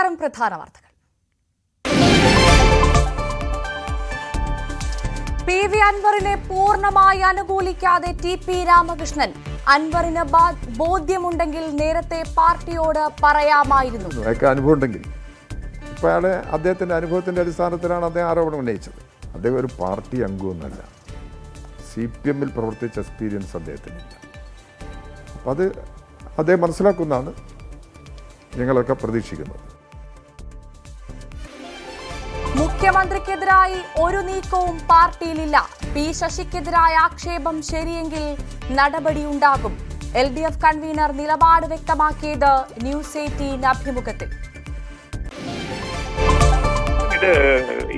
നമസ്കാരം. പ്രധാന വാർത്തകൾ. പി.വി. അൻവറിനെ പൂർണ്ണമായി അനുകൂലിക്കാതെ ടി.പി. രാമകൃഷ്ണൻ. അൻവറിന് ബോധ്യമുണ്ടെങ്കിൽ നേരത്തെ പാർട്ടിയോട് പറയാമായിരുന്നു. അനുഭവം ഉണ്ടെങ്കിൽ ഇപ്പോൾ അദ്ദേഹത്തിൻ്റെ അനുഭവത്തിൻ്റെ അടിസ്ഥാനത്തിലാണ് അദ്ദേഹം ആരോപണം ഉന്നയിച്ചത്. അദ്ദേഹം ഒരു പാർട്ടി അംഗമൊന്നുമല്ല. CPM പ്രവർത്തിച്ച എക്സ്പീരിയൻസ് അദ്ദേഹത്തിനില്ല. അപ്പം അത് അദ്ദേഹം മനസ്സിലാക്കുന്നതാണ് ഞങ്ങളൊക്കെ പ്രതീക്ഷിക്കുന്നത്. മുഖ്യമന്ത്രിക്കെതിരായി ഒരു നീക്കവും പാർട്ടിയിലില്ല. പി ശശിക്കെതിരായ ആക്ഷേപം ശരിയെങ്കിൽ നടപടിയുണ്ടാകും. LDF കൺവീനർ നിലപാട് വ്യക്തമാക്കിയത് ന്യൂസ് 18 അഭിമുഖത്തിൽ.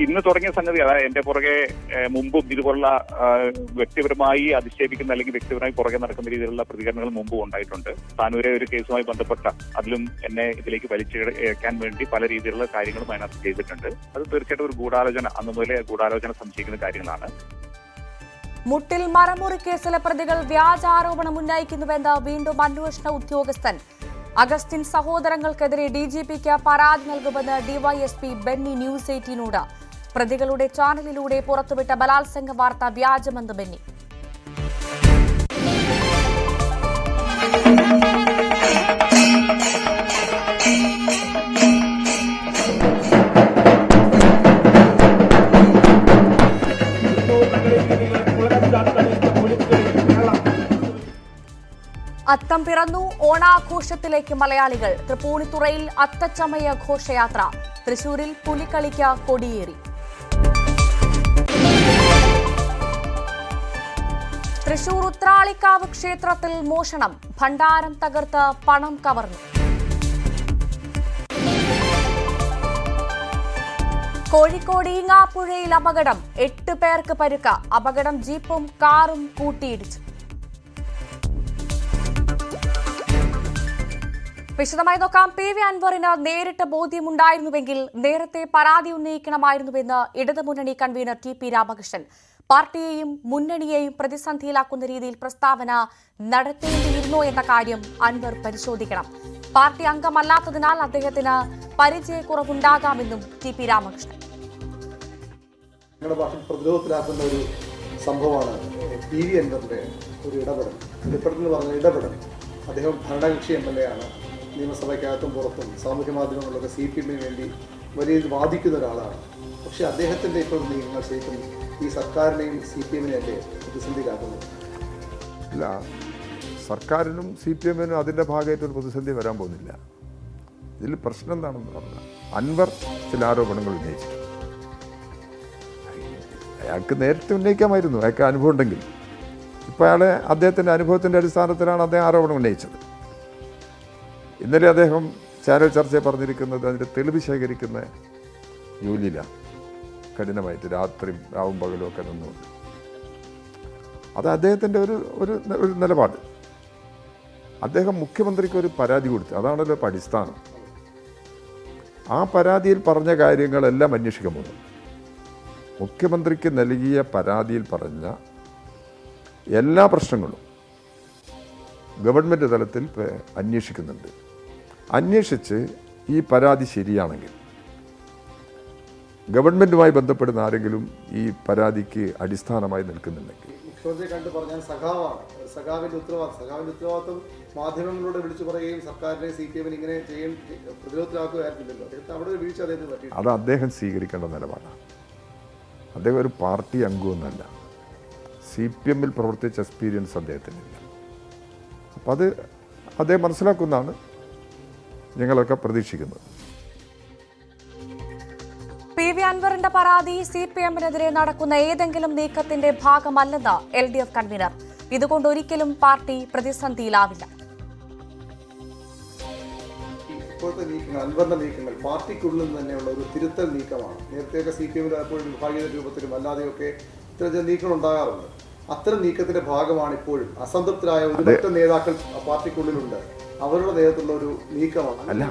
ഇന്ന് തുടങ്ങിയ സംഗതി അതായത് എന്റെ പുറകെ മുമ്പും ഇതുപോലുള്ള വ്യക്തിപരമായി അധിക്ഷേപിക്കുന്ന അല്ലെങ്കിൽ വ്യക്തിപരമായി പുറകെ നടക്കുന്ന രീതിയിലുള്ള പ്രതികരണങ്ങൾ മുമ്പും ഉണ്ടായിട്ടുണ്ട്. താനൂരെ ഒരു കേസുമായി ബന്ധപ്പെട്ട അതിലും എന്നെ ഇതിലേക്ക് വലിച്ചേക്കാൻ വേണ്ടി പല രീതിയിലുള്ള കാര്യങ്ങളും അതിനകത്ത് ചെയ്തിട്ടുണ്ട്. അത് തീർച്ചയായിട്ടും ഒരു ഗൂഢാലോചന, അന്ന് മുതലേ ഗൂഢാലോചന സംശയിക്കുന്ന കാര്യങ്ങളാണ്. മുട്ടിൽ മരമുറി കേസിലെ പ്രതികൾ വ്യാജ ആരോപണം ഉന്നയിക്കുന്നുവെന്ന് വീണ്ടും അന്വേഷണ ഉദ്യോഗസ്ഥൻ. അഗസ്റ്റിൻ സഹോദരങ്ങൾക്കെതിരെ DGPക്ക് പരാതി നൽകുമെന്ന് DYSP ബെന്നി ന്യൂസ് 18നോട്. പ്രതികളുടെ ചാനലിലൂടെ പുറത്തുവിട്ട ബലാത്സംഗ വാർത്ത വ്യാജമെന്ന് ബെന്നി. അത്തം പിറന്നു, ഓണാഘോഷത്തിലേക്ക് മലയാളികൾ. തൃപ്പൂണിത്തുറയിൽ അത്തച്ചമയ ഘോഷയാത്ര. തൃശൂരിൽ പുലിക്കളിക്ക് കൊടിയേറി. തൃശൂർ ഉത്രാളിക്കാവ് ക്ഷേത്രത്തിൽ മോഷണം. ഭണ്ഡാരം തകർത്ത് പണം കവർന്നു. കോഴിക്കോട് ഈങ്ങാപ്പുഴയിൽ അപകടം. 8 പേർക്ക് പരുക്ക്. അപകടം ജീപ്പും കാറും കൂട്ടിയിടിച്ചു. വിശദമായി നോക്കാം. പി.വി. അൻവറിന് നേരിട്ട് ബോധ്യമുണ്ടായിരുന്നുവെങ്കിൽ നേരത്തെ പരാതി ഉന്നയിക്കണമായിരുന്നുവെന്ന് ഇടതുമുന്നണി കൺവീനർ ടി.പി. രാമകൃഷ്ണൻ. പാർട്ടിയെയും മുന്നണിയെയും പ്രതിസന്ധിയിലാക്കുന്ന രീതിയിൽ പ്രസ്താവന നടത്തേണ്ടിയിരുന്നോ എന്ന കാര്യം അൻവർ പരിശോധിക്കണം. പാർട്ടി അംഗമല്ലാത്തതിനാൽ അദ്ദേഹത്തിന് പരിചയക്കുറവുണ്ടാകാമെന്നും ടി.പി. രാമകൃഷ്ണൻ. ഞങ്ങളുടെ പാർട്ടി പ്രതിരോധത്തിലാക്കുന്ന ഒരു സംഭവമാണ് പി.വി. അൻവറിന്റെ ഒരു ഇടപെടൽ. അദ്ദേഹം ഭരണകക്ഷി MLA ആണ്. നിയമസഭയ്ക്കകത്തും പുറത്തും സാമൂഹ്യ മാധ്യമങ്ങളിലൊക്കെ CPM വേണ്ടി വലിയ വാദിക്കുന്ന ഒരാളാണ്. പക്ഷെ അദ്ദേഹത്തിൻ്റെ ഇപ്പോൾ നീക്കങ്ങൾ ശരിക്കും ഈ സർക്കാരിനെയും CPM-നെയും അല്ലേ പ്രതിസന്ധിയിലാക്കുന്നു? ഇല്ല, സർക്കാരിനും CPM-നും അതിൻ്റെ ഭാഗമായിട്ട് ഒരു പ്രതിസന്ധി വരാൻ പോകുന്നില്ല. ഇതിൽ പ്രശ്നം എന്താണെന്ന് പറഞ്ഞാൽ അൻവർ ചില ആരോപണങ്ങൾ ഉന്നയിച്ചിട്ടുണ്ട്. അയാൾക്ക് നേരിട്ട് ഉന്നയിക്കാമായിരുന്നു, അയാൾക്ക് അനുഭവം ഉണ്ടെങ്കിൽ. ഇപ്പോൾ അദ്ദേഹത്തിൻ്റെ അനുഭവത്തിൻ്റെ അടിസ്ഥാനത്തിലാണ് അദ്ദേഹം ആരോപണം ഉന്നയിച്ചത്. ഇന്നലെ അദ്ദേഹം ചാനൽ ചർച്ചയിൽ പറഞ്ഞിരിക്കുന്നത് അതിൻ്റെ തെളിവ് ശേഖരിക്കുന്ന ജോലിയിലാണ് കഠിനമായിട്ട് രാവും പകലും ഒക്കെ നിന്നുകൊണ്ട്. അത് അദ്ദേഹത്തിൻ്റെ ഒരു നിലപാട്. അദ്ദേഹം മുഖ്യമന്ത്രിക്ക് ഒരു പരാതി കൊടുത്തു. അതാണല്ലോ ഇപ്പോൾ അടിസ്ഥാനം. ആ പരാതിയിൽ പറഞ്ഞ കാര്യങ്ങളെല്ലാം അന്വേഷിക്കാൻ പോകുന്നു. മുഖ്യമന്ത്രിക്ക് നൽകിയ പരാതിയിൽ പറഞ്ഞ എല്ലാ പ്രശ്നങ്ങളും ഗവൺമെൻറ് തലത്തിൽ അന്വേഷിക്കുന്നുണ്ട്. അന്വേഷിച്ച് ഈ പരാതി ശരിയാണെങ്കിൽ ഗവൺമെൻറ്റുമായി ബന്ധപ്പെടുന്ന ആരെങ്കിലും ഈ പരാതിക്ക് അടിസ്ഥാനമായി നിൽക്കുന്നുണ്ടെങ്കിൽ മുഖ്യമന്ത്രി കണ്ടു പറഞ്ഞാൽ സഖാവിൻ്റെ ഉത്തരവാദിത്വം മാധ്യമങ്ങളിലൂടെ വിളിച്ചു പറയുകയും സർക്കാരിനെ CPM ഇങ്ങനെ പ്രതിരോധത്തിലാക്കുകയായിരുന്നില്ലല്ലോ. അവിടെ ഒരു വീഴ്ച അദ്ദേഹത്തിന് പറ്റി. അത് അദ്ദേഹം സ്വീകരിക്കേണ്ട നിലപാടാണ്. അദ്ദേഹം ഒരു പാർട്ടി അംഗമൊന്നുമല്ല. CPM പ്രവർത്തിച്ച എക്സ്പീരിയൻസ് അദ്ദേഹത്തിനില്ല. അപ്പം അത് അദ്ദേഹം മനസ്സിലാക്കുന്നതാണ് ഞങ്ങളൊക്കെ പ്രതീക്ഷിക്കുന്നത്. പി.വി. അൻവറിന്റെ പരാതി CPM-നെതിരെ നടക്കുന്ന ഏതെങ്കിലും നീക്കത്തിന്റെ ഭാഗമല്ലെന്ന് LDF കൺവീനർ. ഇതുകൊണ്ട് ഒരിക്കലും പാർട്ടി പ്രതിസന്ധിയിലാവില്ല. ഇപ്പോഴത്തെ നീക്കങ്ങൾ, അൻവറിന്റെ നീക്കങ്ങൾ പാർട്ടിക്കുള്ളിൽ നിന്ന് തന്നെയുള്ള ഒരു തിരുത്തൽ നീക്കമാണ്. നേരത്തെയൊക്കെ CPM എപ്പോഴും വിഭാഗീയ രൂപത്തിലും അല്ലാതെയൊക്കെ ഇത്തരം നീക്കങ്ങൾ ഉണ്ടാകാറുണ്ട്. അത്തരം നീക്കത്തിന്റെ ഭാഗമാണ് ഇപ്പോഴും അസംതൃപ്തരായ ഒരു നേതാക്കൾ പാർട്ടിക്കുള്ളിലുണ്ട്. അവരുടെ നേതൃത്വത്തിലുള്ള ഒരു നീക്കമാണ്. അല്ല,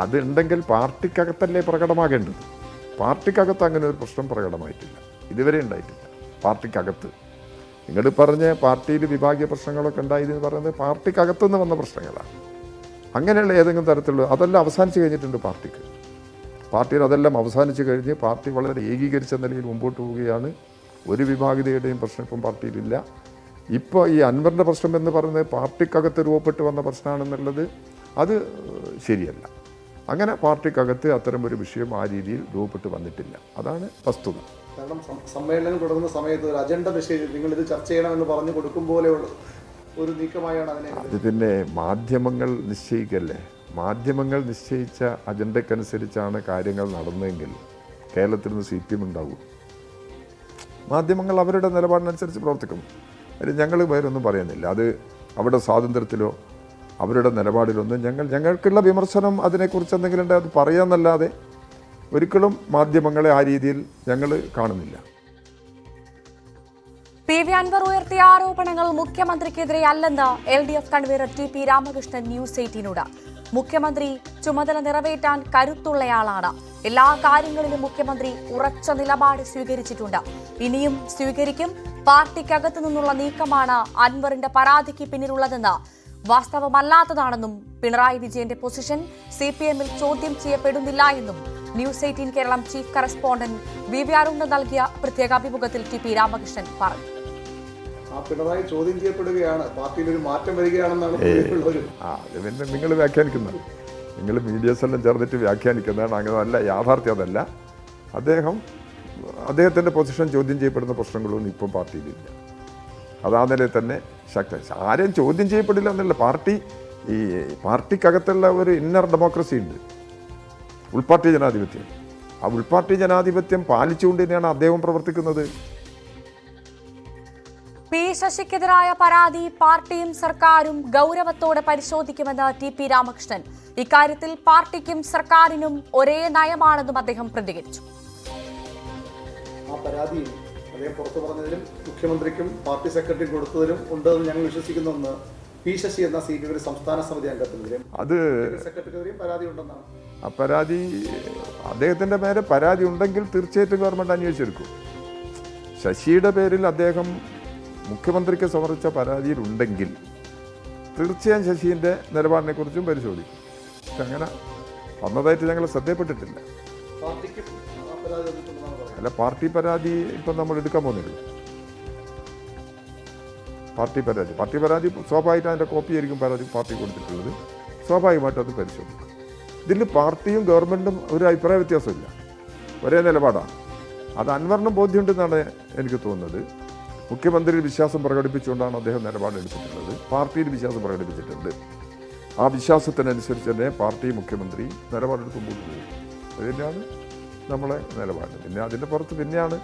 അത് ഉണ്ടെങ്കിൽ പാർട്ടിക്കകത്തല്ലേ പ്രകടമാകേണ്ടത്. പാർട്ടിക്കകത്ത് അങ്ങനെ ഒരു പ്രശ്നം പ്രകടമായിട്ടില്ല, ഇതുവരെ ഉണ്ടായിട്ടില്ല. പാർട്ടിക്കകത്ത് നിങ്ങൾ പറഞ്ഞ പാർട്ടിയിൽ വിഭാഗീയ പ്രശ്നങ്ങളൊക്കെ ഉണ്ടായതെന്ന് പറയുന്നത് പാർട്ടിക്കകത്തുനിന്ന് വന്ന പ്രശ്നങ്ങളാണ്. അങ്ങനെയുള്ള ഏതെങ്കിലും തരത്തിലുള്ള അതെല്ലാം അവസാനിച്ച് കഴിഞ്ഞിട്ടുണ്ട് പാർട്ടിക്ക്. പാർട്ടിയിൽ അതെല്ലാം അവസാനിച്ച് കഴിഞ്ഞ് പാർട്ടി വളരെ ഏകീകരിച്ച നിലയിൽ മുമ്പോട്ട് പോവുകയാണ്. ഒരു വിഭാഗീയതയുടെയും പ്രശ്നം ഇപ്പം പാർട്ടിയിലില്ല. ഇപ്പോൾ ഈ അൻവറിൻ്റെ പ്രശ്നം എന്ന് പറയുന്നത് പാർട്ടിക്കകത്ത് രൂപപ്പെട്ട് വന്ന പ്രശ്നമാണെന്നുള്ളത് അത് ശരിയല്ല. അങ്ങനെ പാർട്ടിക്കകത്ത് അത്തരം ഒരു വിഷയം ആ രീതിയിൽ രൂപപ്പെട്ട് വന്നിട്ടില്ല. അതാണ് വസ്തുത. കാരണം സമ്മേളനം തുടങ്ങുന്ന സമയത്ത് ഒരു അജണ്ട നിശ്ചയിച്ച് നിങ്ങൾ ഇത് ചർച്ച ചെയ്യണമെന്ന് പറഞ്ഞു കൊടുക്കും പോലെയുള്ള ഒരു നീക്കമായാണ് അതിനെ. അത് പിന്നെ മാധ്യമങ്ങൾ നിശ്ചയിക്കല്ലേ. മാധ്യമങ്ങൾ നിശ്ചയിച്ച അജണ്ടയ്ക്കനുസരിച്ചാണ് കാര്യങ്ങൾ നടന്നതെങ്കിൽ കേരളത്തിൽ നിന്ന് CPM ഉണ്ടാവും. മാധ്യമങ്ങൾ അവരുടെ നിലപാടിനനുസരിച്ച് പ്രവർത്തിക്കും. അതിൽ ഞങ്ങൾ വേറൊന്നും പറയുന്നില്ല. അത് അവിടെ സ്വാതന്ത്ര്യത്തിലോ അവരുടെ നിലപാടിലൊന്നും ഞങ്ങൾക്കുള്ള വിമർശനം അതിനെക്കുറിച്ച് എന്തെങ്കിലും ഉണ്ടെങ്കിൽ അത് പറയാമെന്നല്ലാതെ ഒരിക്കലും മാധ്യമങ്ങളെ ആ രീതിയിൽ ഞങ്ങൾ കാണുന്നില്ല. PV അൻവർ ഉയർത്തിയ ആരോപണങ്ങൾ മുഖ്യമന്ത്രിക്കെതിരെ അല്ലെന്ന് LDF convener TP Ramakrishnan news 18നോട്. മുഖ്യമന്ത്രി ചുമതല നിറവേറ്റാൻ കരുത്തുള്ളയാളാണ്. എല്ലാ കാര്യങ്ങളിലും മുഖ്യമന്ത്രി ഉറച്ച നിലപാട് സ്വീകരിച്ചിട്ടുണ്ട്, ഇനിയും സ്വീകരിക്കും. പാർട്ടിക്കകത്തു നിന്നുള്ള നീക്കമാണ് അൻവറിന്റെ പരാതിക്ക് പിന്നിലുള്ളതെന്ന് വാസ്തവമല്ലാത്തതാണെന്നും പിണറായി വിജയന്റെ പൊസിഷൻ CPM-ൽ ചോദ്യം ചെയ്യപ്പെടുന്നില്ല എന്നും news 18 Keralam chief correspondent VV Arun നൽകിയ പ്രത്യേക അഭിമുഖത്തിൽ TP രാമകൃഷ്ണൻ പറഞ്ഞു. പിണറായി ചോദ്യം ചെയ്യപ്പെടുകയാണ്, പാർട്ടിയിൽ ഒരു മാറ്റം വരികയാണെന്നാണ് അത് പിന്നെ നിങ്ങൾ വ്യാഖ്യാനിക്കുന്നത്. നിങ്ങൾ മീഡിയസ് എല്ലാം ചേർന്നിട്ട് വ്യാഖ്യാനിക്കുന്നതാണ്. അങ്ങനെ അല്ല, യാഥാർത്ഥ്യം അതല്ല. അദ്ദേഹത്തിൻ്റെ പൊസിഷൻ ചോദ്യം ചെയ്യപ്പെടുന്ന പ്രശ്നങ്ങളൊന്നും ഇപ്പം പാർട്ടിയിലില്ല. അതാ നിലയിൽ തന്നെ ശക്തി. ആരെയും ചോദ്യം ചെയ്യപ്പെടില്ല എന്നല്ല. പാർട്ടിക്കകത്തുള്ള ഒരു ഇന്നർ ഡെമോക്രസി ഉണ്ട്, ഉൾപാർട്ടി ജനാധിപത്യം. ആ ഉൾപാർട്ടി ജനാധിപത്യം പാലിച്ചുകൊണ്ട് തന്നെയാണ് അദ്ദേഹം പ്രവർത്തിക്കുന്നത്. P. ശശിക്കെതിരായ പരാതി പാർട്ടിയും സർക്കാരും ഗൗരവത്തോടെ പരിശോധിക്കുമെന്ന് TP രാമകൃഷ്ണൻ. ഇക്കാര്യത്തിൽ പാർട്ടിക്കും സർക്കാരിനും ഒരേ നയമാണെന്നും അദ്ദേഹം പ്രതികരിച്ചു. ആ പരാതി അദ്ദേഹം പുറത്തു പറഞ്ഞതിലും മുഖ്യമന്ത്രിക്കും പാർട്ടി സെക്രട്ടറിക്കും കൊടുത്തതിലും ഉണ്ടെന്ന് ഞങ്ങൾ വിശ്വസിക്കുന്നുവെന്ന് P. ശശി എന്ന CPM സംസ്ഥാന സമിതി അംഗത്തിനെതിരെ അത് സെക്രട്ടറിക്കെതിരെയും പരാതി ഉണ്ടെന്നാണ്. ആ പരാതി അദ്ദേഹത്തിൻ്റെ പേര് പരാതി ഉണ്ടെങ്കിൽ തീർച്ചയായിട്ടും ഗവൺമെൻറ് അന്വേഷിച്ചെടുക്കും. ശശിയുടെ പേരിൽ അദ്ദേഹം മുഖ്യമന്ത്രിക്ക് സമർപ്പിച്ച പരാതിയിലുണ്ടെങ്കിൽ തീർച്ചയായും ശശീൻ്റെ നിലപാടിനെക്കുറിച്ചും പരിശോധിക്കും. പക്ഷെ അങ്ങനെ വന്നതായിട്ട് ഞങ്ങൾ ശ്രദ്ധയപ്പെട്ടിട്ടില്ല. അല്ല, പാർട്ടി പരാതി ഇപ്പം നമ്മൾ എടുക്കാൻ പോകുന്നില്ല. പാർട്ടി പരാതി സ്വാഭാവികമായിട്ട് അതിൻ്റെ കോപ്പി ആയിരിക്കും പാർട്ടി കൊടുത്തിട്ടുള്ളത്. സ്വാഭാവികമായിട്ടും അത് പരിശോധിക്കും. ഇതിൽ പാർട്ടിയും ഗവൺമെൻറ്റും ഒരു അഭിപ്രായ വ്യത്യാസമില്ല, ഒരേ നിലപാടാണ്. അത് അൻവറിനും ബോധ്യമുണ്ടെന്നാണ് എനിക്ക് തോന്നുന്നത്. മുഖ്യമന്ത്രിയിൽ വിശ്വാസം പ്രകടിപ്പിച്ചുകൊണ്ടാണ് അദ്ദേഹം നിലപാടെടുത്തിട്ടുള്ളത്. പാർട്ടിയിൽ വിശ്വാസം പ്രകടിപ്പിച്ചിട്ടുണ്ട്. ആ വിശ്വാസത്തിനനുസരിച്ച് തന്നെ പാർട്ടി മുഖ്യമന്ത്രി നിലപാടെടുത്ത് മുമ്പോട്ട് പോകും. അത് തന്നെയാണ് നമ്മളെ നിലപാട്. പിന്നെ അതിൻ്റെ പുറത്ത് പിന്നെയാണ്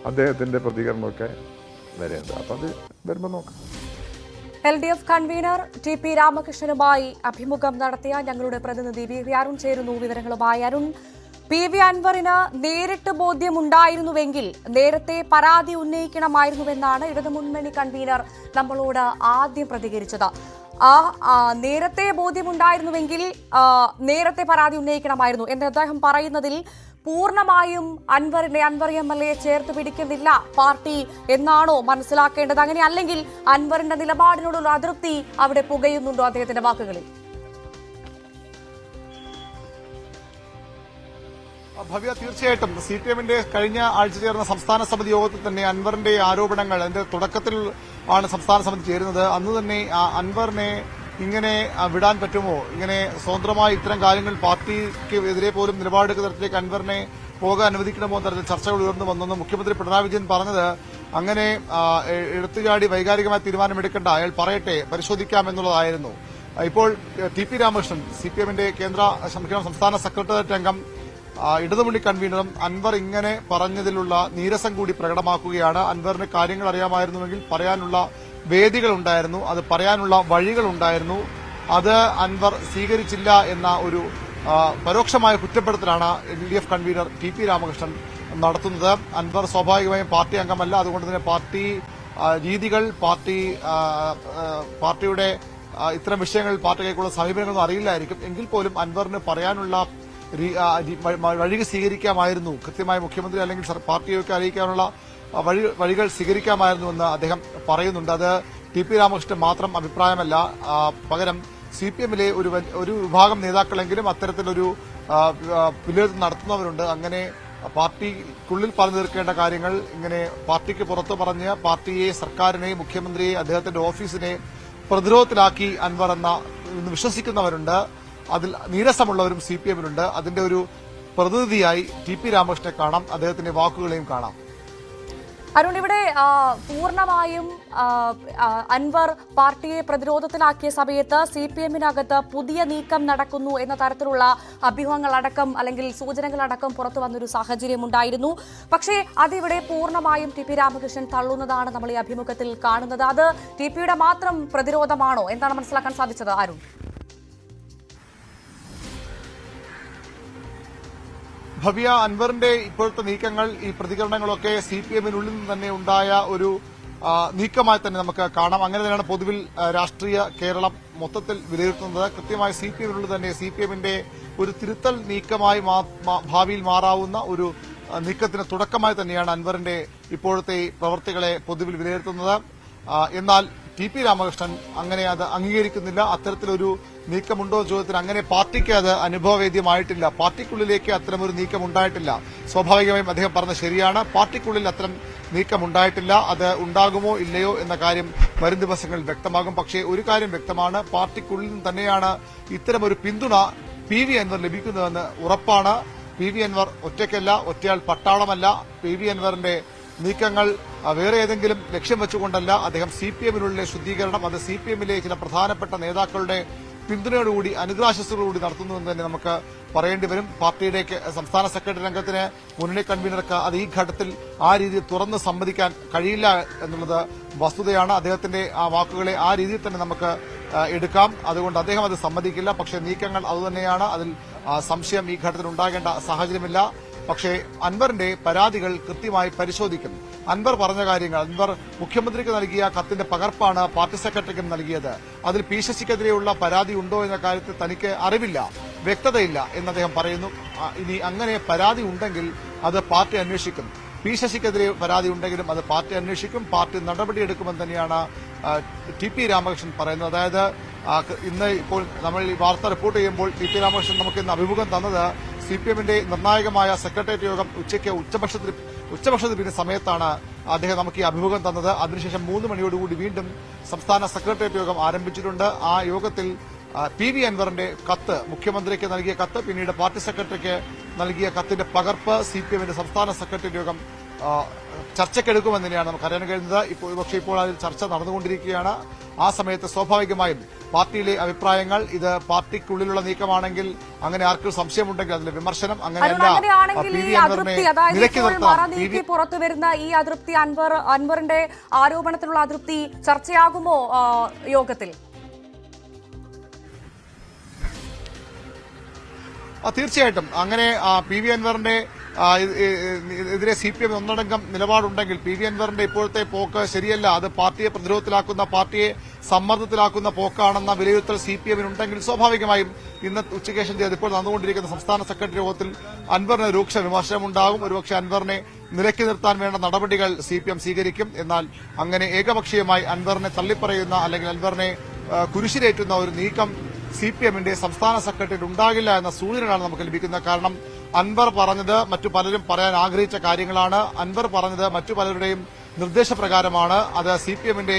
അദ്ദേഹത്തിൻ്റെ പ്രതികരണമൊക്കെ വരേണ്ടത്. അപ്പം അത് വരുമ്പോൾ നോക്കാം. LDF കൺവീനർ TP രാമകൃഷ്ണനുമായി അഭിമുഖം നടത്തിയ ഞങ്ങളുടെ പ്രതിനിധി VV അരുൺ ചേരുന്നു വിവരങ്ങളുമായി. അരുൺ, PV അൻവറിന് നേരിട്ട് ബോധ്യമുണ്ടായിരുന്നുവെങ്കിൽ നേരത്തെ പരാതി ഉന്നയിക്കണമായിരുന്നുവെന്നാണ് ഇടതുമുന്നണി കൺവീനർ നമ്മളോട് ആദ്യം പ്രതികരിച്ചത്. നേരത്തെ ബോധ്യമുണ്ടായിരുന്നുവെങ്കിൽ നേരത്തെ പരാതി ഉന്നയിക്കണമായിരുന്നു എന്ന് അദ്ദേഹം പറയുന്നതിൽ പൂർണ്ണമായും അൻവർ MLA ചേർത്ത് പിടിക്കുന്നില്ല പാർട്ടി എന്നാണോ മനസ്സിലാക്കേണ്ടത്? അങ്ങനെ അല്ലെങ്കിൽ അൻവറിന്റെ നിലപാടിനോടുള്ള അതൃപ്തി അവിടെ പുകയുന്നുണ്ടോ അദ്ദേഹത്തിന്റെ വാക്കുകളിൽ? ഭവ്യ, തീർച്ചയായിട്ടും CPM-ന്റെ കഴിഞ്ഞ ആഴ്ച ചേർന്ന സംസ്ഥാന സമിതി യോഗത്തിൽ തന്നെ അൻവറിന്റെ ആരോപണങ്ങൾ അതിന്റെ തുടക്കത്തിൽ ആണ് സംസ്ഥാന സമിതി ചേരുന്നത്. അന്ന് തന്നെ അൻവറിനെ ഇങ്ങനെ വിടാൻ പറ്റുമോ, ഇങ്ങനെ സ്വതന്ത്രമായി ഇത്തരം കാര്യങ്ങൾ പാർട്ടിക്ക് എതിരെ പോലും നിലപാടെടുക്കുന്ന തരത്തിലേക്ക് അൻവറിനെ പോകാൻ അനുവദിക്കണമോ എന്ന തരത്തിൽ ചർച്ചകൾ ഉയർന്നു വന്നെന്ന് മുഖ്യമന്ത്രി പിണറായി വിജയൻ പറഞ്ഞത് അങ്ങനെ എടുത്തുചാടി വൈകാരികമായ തീരുമാനമെടുക്കേണ്ട, അയാൾ പറയട്ടെ, പരിശോധിക്കാമെന്നുള്ളതായിരുന്നു. ഇപ്പോൾ TP രാമകൃഷ്ണൻ CPM-ന്റെ സംസ്ഥാന സെക്രട്ടേറിയറ്റ് അംഗം ഇടതുമുന്നണി കൺവീനറും അൻവർ ഇങ്ങനെ പറഞ്ഞതിലുള്ള നീരസം കൂടി പ്രകടമാക്കുകയാണ്. അൻവറിന് കാര്യങ്ങൾ അറിയാമായിരുന്നുവെങ്കിൽ പറയാനുള്ള വേദികളുണ്ടായിരുന്നു, അത് പറയാനുള്ള വഴികളുണ്ടായിരുന്നു, അത് അൻവർ സ്വീകരിച്ചില്ല എന്ന ഒരു പരോക്ഷമായ കുറ്റപ്പെടുത്തലാണ് LDF കൺവീനർ TP രാമകൃഷ്ണൻ നടത്തുന്നത്. അൻവർ സ്വാഭാവികമായും പാർട്ടി അംഗമല്ല, അതുകൊണ്ട് തന്നെ പാർട്ടി രീതികൾ, പാർട്ടിയുടെ ഇത്തരം വിഷയങ്ങളിൽ പാർട്ടിക്കുള്ള സമീപനങ്ങളൊന്നും അറിയില്ലായിരിക്കും. എങ്കിൽ പോലും അൻവറിന് പറയാനുള്ള വഴി സ്വീകരിക്കാമായിരുന്നു, കൃത്യമായി മുഖ്യമന്ത്രി അല്ലെങ്കിൽ പാർട്ടിയൊക്കെ അറിയിക്കാനുള്ള വഴികൾ സ്വീകരിക്കാമായിരുന്നുവെന്ന് അദ്ദേഹം പറയുന്നുണ്ട്. അത് TP രാമകൃഷ്ണൻ മാത്രം അഭിപ്രായമല്ല, പകരം CPM-ലെ ഒരു വിഭാഗം നേതാക്കളെങ്കിലും അത്തരത്തിലൊരു വിലയിരുത്തൽ നടത്തുന്നവരുണ്ട്. അങ്ങനെ പാർട്ടിക്കുള്ളിൽ പറഞ്ഞു തീർക്കേണ്ട കാര്യങ്ങൾ ഇങ്ങനെ പാർട്ടിക്ക് പുറത്ത് പറഞ്ഞ് പാർട്ടിയെ, സർക്കാരിനെ, മുഖ്യമന്ത്രിയെ, അദ്ദേഹത്തിന്റെ ഓഫീസിനെ പ്രതിരോധത്തിലാക്കി അൻവർ എന്ന വിശ്വസിക്കുന്നവരുണ്ട്. അതിൽ നീരസമുള്ളവരും CPM-ലുണ്ട്. അതിന്റെ ഒരു പ്രതിനിധിയായി TP രാമകൃഷ്ണനെ കാണാം, അദ്ദേഹത്തിന്റെ വാക്കുകളെയും കാണാം. അരുൺ, ഇവിടെ പൂർണ്ണമായും അൻവർ പാർട്ടിയെ പ്രതിരോധത്തിലാക്കിയ സമയത്ത് CPM-നകത്ത് പുതിയ നീക്കം നടക്കുന്നു എന്ന തരത്തിലുള്ള അഭ്യൂഹങ്ങളടക്കം അല്ലെങ്കിൽ സൂചനകളടക്കം പുറത്തു വന്നൊരു സാഹചര്യമുണ്ടായിരുന്നു. പക്ഷേ അതിവിടെ പൂർണ്ണമായും TP രാമകൃഷ്ണൻ തള്ളുന്നതാണ് നമ്മൾ ഈ അഭിമുഖത്തിൽ കാണുന്നത്. അത് TPയുടെ മാത്രം പ്രതിരോധമാണോ? എന്താണ് മനസ്സിലാക്കാൻ സാധിച്ചത് അരുൺ? ഭവ്യ, അൻവറിന്റെ ഇപ്പോഴത്തെ നീക്കങ്ങൾ, ഈ പ്രതികരണങ്ങളൊക്കെ CPM-നുള്ളിൽ നിന്ന് തന്നെ ഉണ്ടായ ഒരു നീക്കമായി തന്നെ നമുക്ക് കാണാം. അങ്ങനെ തന്നെയാണ് പൊതുവിൽ രാഷ്ട്രീയ കേരളം മൊത്തത്തിൽ വിലയിരുത്തുന്നത്. കൃത്യമായി CPM-നുള്ളിൽ തന്നെ CPM-ന്റെ ഒരു തിരുത്തൽ നീക്കമായി ഭാവിയിൽ മാറാവുന്ന ഒരു നീക്കത്തിന് തുടക്കമായി തന്നെയാണ് അൻവറിന്റെ ഇപ്പോഴത്തെ പ്രവൃത്തികളെ പൊതുവിൽ വിലയിരുത്തുന്നത്. എന്നാൽ TP രാമകൃഷ്ണൻ അങ്ങനെ അത് അംഗീകരിക്കുന്നില്ല. അത്തരത്തിലൊരു നീക്കമുണ്ടോ ചോദ്യത്തിന് അങ്ങനെ പാർട്ടിക്ക് അത് അനുഭവവേദ്യമായിട്ടില്ല. പാർട്ടിക്കുള്ളിലേക്ക് അത്തരമൊരു നീക്കം ഉണ്ടായിട്ടില്ല. സ്വാഭാവികമായും അദ്ദേഹം പറഞ്ഞത് ശരിയാണ്. പാർട്ടിക്കുള്ളിൽ അത്തരം നീക്കം ഉണ്ടായിട്ടില്ല. അത് ഉണ്ടാകുമോ ഇല്ലയോ എന്ന കാര്യം വരും ദിവസങ്ങളിൽ വ്യക്തമാകും. പക്ഷേ ഒരു കാര്യം വ്യക്തമാണ്, പാർട്ടിക്കുള്ളിൽ നിന്ന് തന്നെയാണ് ഇത്തരമൊരു പിന്തുണ PV അൻവർ ലഭിക്കുന്നതെന്ന് ഉറപ്പാണ്. PV അൻവർ ഒറ്റയ്ക്കല്ല, ഒറ്റയാൾ പട്ടാളമല്ല. PV അൻവറിന്റെ നീക്കങ്ങൾ വേറെ ഏതെങ്കിലും ലക്ഷ്യം വെച്ചുകൊണ്ടല്ല. അദ്ദേഹം CPM-നുള്ളിലെ ശുദ്ധീകരണം, അത് CPM-ലെ ചില പ്രധാനപ്പെട്ട നേതാക്കളുടെ പിന്തുണയോടുകൂടി, അനുഗ്രാശസ്സോടുകൂടി നടത്തുന്നുവെന്ന് തന്നെ നമുക്ക് പറയേണ്ടി വരും. പാർട്ടിയുടെ സംസ്ഥാന സെക്രട്ടറി രംഗത്തിന് മുന്നണി കൺവീനർക്ക് അത് ഈ ഘട്ടത്തിൽ ആ രീതിയിൽ തുറന്ന് സമ്മതിക്കാൻ കഴിയില്ല എന്നുള്ളത് വസ്തുതയാണ്. അദ്ദേഹത്തിന്റെ ആ വാക്കുകളെ ആ രീതിയിൽ തന്നെ നമുക്ക് എടുക്കാം. അതുകൊണ്ട് അദ്ദേഹം അത് സമ്മതിക്കില്ല. പക്ഷേ നീക്കങ്ങൾ അതുതന്നെയാണ്. അതിൽ സംശയം ഈ ഘട്ടത്തിൽ ഉണ്ടാകേണ്ട സാഹചര്യമില്ല. പക്ഷേ അൻവറിന്റെ പരാതികൾ കൃത്യമായി പരിശോധിക്കും. അൻവർ പറഞ്ഞ കാര്യങ്ങൾ, അൻവർ മുഖ്യമന്ത്രിക്ക് നൽകിയ കത്തിന്റെ പകർപ്പാണ് പാർട്ടി സെക്രട്ടറിക്കും നൽകിയത്. അതിൽ PSCക്കെതിരെയുള്ള പരാതി ഉണ്ടോ എന്ന കാര്യത്തിൽ തനിക്ക് അറിവില്ല, വ്യക്തതയില്ല എന്ന് അദ്ദേഹം പറയുന്നു. ഇനി അങ്ങനെ പരാതി ഉണ്ടെങ്കിൽ അത് പാർട്ടി അന്വേഷിക്കും. PSCക്കെതിരെ പരാതി ഉണ്ടെങ്കിലും അത് പാർട്ടി അന്വേഷിക്കും, പാർട്ടി നടപടിയെടുക്കുമെന്ന് തന്നെയാണ് TP രാമകൃഷ്ണൻ പറയുന്നത്. അതായത് ഇന്ന് ഇപ്പോൾ നമ്മൾ ഈ വാർത്ത റിപ്പോർട്ട് ചെയ്യുമ്പോൾ TP രാമകൃഷ്ണൻ നമുക്ക് ഇന്ന് അഭിമുഖം തന്നത് CPM-ന്റെ നിർണായകമായ സെക്രട്ടേറിയറ്റ് യോഗം ഉച്ചയ്ക്ക് ഉച്ചഭക്ഷണത്തിന് പിന്നെ സമയത്താണ് അദ്ദേഹം നമുക്ക് ഈ അഭിമുഖം തന്നത്. അതിനുശേഷം 3 മണിയോടുകൂടി വീണ്ടും സംസ്ഥാന സെക്രട്ടേറിയറ്റ് യോഗം ആരംഭിച്ചിട്ടുണ്ട്. ആ യോഗത്തിൽ PV അൻവറിന്റെ കത്ത്, മുഖ്യമന്ത്രിക്ക് നൽകിയ കത്ത്, പിന്നീട് പാർട്ടി സെക്രട്ടറിക്ക് നൽകിയ കത്തിന്റെ പകർപ്പ് CPM-ന്റെ സംസ്ഥാന സെക്രട്ടേറിയറ്റ് യോഗം ചർച്ചയ്ക്കെടുക്കുമെന്ന് തന്നെയാണ് നമുക്ക് അറിയാൻ കഴിയുന്നത്. പക്ഷേ ഇപ്പോൾ അതിൽ ചർച്ച നടന്നുകൊണ്ടിരിക്കുകയാണ്. ആ സമയത്ത് സ്വാഭാവികമായും പാർട്ടിയിലെ അഭിപ്രായങ്ങൾ, ഇത് പാർട്ടിക്കുള്ളിലുള്ള നീക്കമാണെങ്കിൽ അങ്ങനെ ആർക്കും സംശയമുണ്ടെങ്കിൽ അതിലെ വിമർശനം, പുറത്തു വരുന്ന ഈ അതൃപ്തി, അൻവറിന്റെ ആരോപണത്തിലുള്ള അതൃപ്തി ചർച്ചയാകുമോ യോഗത്തിൽ? തീർച്ചയായിട്ടും അങ്ങനെ PV അൻവറിന്റെ എതിരെ CPM ഒന്നടങ്കം നിലപാടുണ്ടെങ്കിൽ PV അൻവറിന്റെ ഇപ്പോഴത്തെ പോക്ക് ശരിയല്ല, അത് പാർട്ടിയെ പ്രതിരോധത്തിലാക്കുന്ന, പാർട്ടിയെ സമ്മർദ്ദത്തിലാക്കുന്ന പോക്കാണെന്ന വിലയിരുത്തൽ CPM-നുണ്ടെങ്കിൽ സ്വാഭാവികമായും ഇന്ന് ഉച്ചയ്ക്ക് ശേഷം ഇപ്പോൾ നടന്നുകൊണ്ടിരിക്കുന്ന സംസ്ഥാന സെക്രട്ടറി യോഗത്തിൽ അൻവറിന് രൂക്ഷ വിമർശനമുണ്ടാകും. ഒരുപക്ഷെ അൻവറിനെ നിലയ്ക്ക് നിർത്താൻ വേണ്ട നടപടികൾ CPM സ്വീകരിക്കും. എന്നാൽ അങ്ങനെ ഏകപക്ഷീയമായി അൻവറിനെ തള്ളിപ്പറയുന്ന അല്ലെങ്കിൽ അൻവറിനെ കുരിശിലേറ്റുന്ന ഒരു നീക്കം CPM-ന്റെ സംസ്ഥാന സെക്രട്ടറി ഉണ്ടാകില്ല എന്ന സൂചനകളാണ് നമുക്ക് ലഭിക്കുന്നത്. കാരണം അൻവർ പറഞ്ഞത് മറ്റു പലരും പറയാൻ ആഗ്രഹിച്ച കാര്യങ്ങളാണ്. അൻവർ പറഞ്ഞത് മറ്റു പലരുടെയും നിർദ്ദേശപ്രകാരമാണ്. അത് CPM-ന്റെ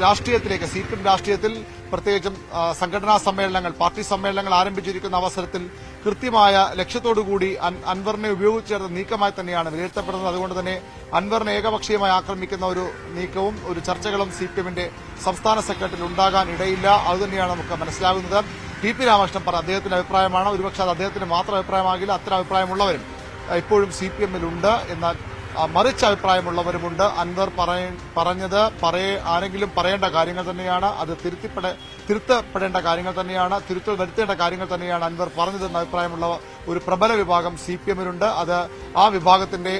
രാഷ്ട്രീയത്തിലേക്ക്, CPM രാഷ്ട്രീയത്തിൽ പ്രത്യേകിച്ചും സംഘടനാ സമ്മേളനങ്ങൾ, പാർട്ടി സമ്മേളനങ്ങൾ ആരംഭിച്ചിരിക്കുന്ന അവസരത്തിൽ കൃത്യമായ ലക്ഷ്യത്തോടുകൂടി അൻവറിനെ ഉപയോഗിച്ചേർന്ന നീക്കമായി തന്നെയാണ് വിലയിരുത്തപ്പെടുന്നത്. അതുകൊണ്ട് തന്നെ അൻവറിനെ ഏകപക്ഷീയമായി ആക്രമിക്കുന്ന ഒരു നീക്കവും ഒരു ചർച്ചകളും CPM-ന്റെ സംസ്ഥാന സെക്രട്ടറിയിൽ ഉണ്ടാകാൻ ഇടയില്ല. അതുതന്നെയാണ് നമുക്ക് മനസ്സിലാകുന്നത്. TP രാമകൃഷ്ണൻ പറഞ്ഞ അദ്ദേഹത്തിന്റെ അഭിപ്രായമാണ്. ഒരുപക്ഷെ അത് അദ്ദേഹത്തിന്റെ മാത്രം അഭിപ്രായമാകില്ല. അത്തരം അഭിപ്രായമുള്ളവരും ഇപ്പോഴും CPM-ലുണ്ട്. എന്നാൽ മറിച്ച് അഭിപ്രായമുള്ളവരുമുണ്ട്. അൻവർ പറഞ്ഞത് ആരെങ്കിലും പറയേണ്ട കാര്യങ്ങൾ തന്നെയാണ്. അത് തിരുത്തപ്പെടേണ്ട കാര്യങ്ങൾ തന്നെയാണ്, തിരുത്തൽ വരുത്തേണ്ട കാര്യങ്ങൾ തന്നെയാണ് അൻവർ പറഞ്ഞതെന്ന അഭിപ്രായമുള്ള ഒരു പ്രബല വിഭാഗം CPM-ലുണ്ട്. അത് ആ വിഭാഗത്തിന്റെ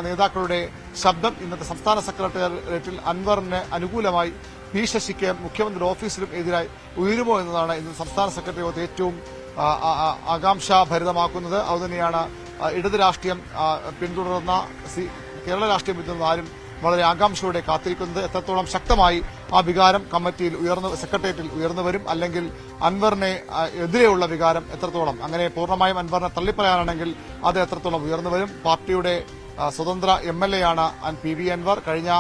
നേതാക്കളുടെ ശബ്ദം ഇന്നത്തെ സംസ്ഥാന സെക്രട്ടേറിയറ്റിൽ അൻവറിന് അനുകൂലമായി PSCക്ക് മുഖ്യമന്ത്രിയുടെ ഓഫീസിലും എതിരായി ഉയരുമോ എന്നതാണ് ഇന്ന് സംസ്ഥാന സെക്രട്ടറി യോഗത്തെ ഏറ്റവും ആകാംക്ഷാഭരിതമാക്കുന്നത്. അതുതന്നെയാണ് ഇടത് രാഷ്ട്രീയം പിന്തുടർന്ന കേരള രാഷ്ട്രീയം പിന്തുടർന്ന ആരും വളരെ ആകാംക്ഷയോടെ കാത്തിരിക്കുന്നത്. എത്രത്തോളം ശക്തമായി ആ വികാരം കമ്മിറ്റിയിൽ സെക്രട്ടേറിയറ്റിൽ ഉയർന്നു വരും. അല്ലെങ്കിൽ അൻവറിനെ എതിരെയുള്ള വികാരം എത്രത്തോളം, അങ്ങനെ പൂർണ്ണമായും അൻവറിനെ തള്ളിപ്പറയാനാണെങ്കിൽ അത് എത്രത്തോളം ഉയർന്നു വരും. പാർട്ടിയുടെ സ്വതന്ത്ര MLA ആണ് PV അൻവർ. കഴിഞ്ഞ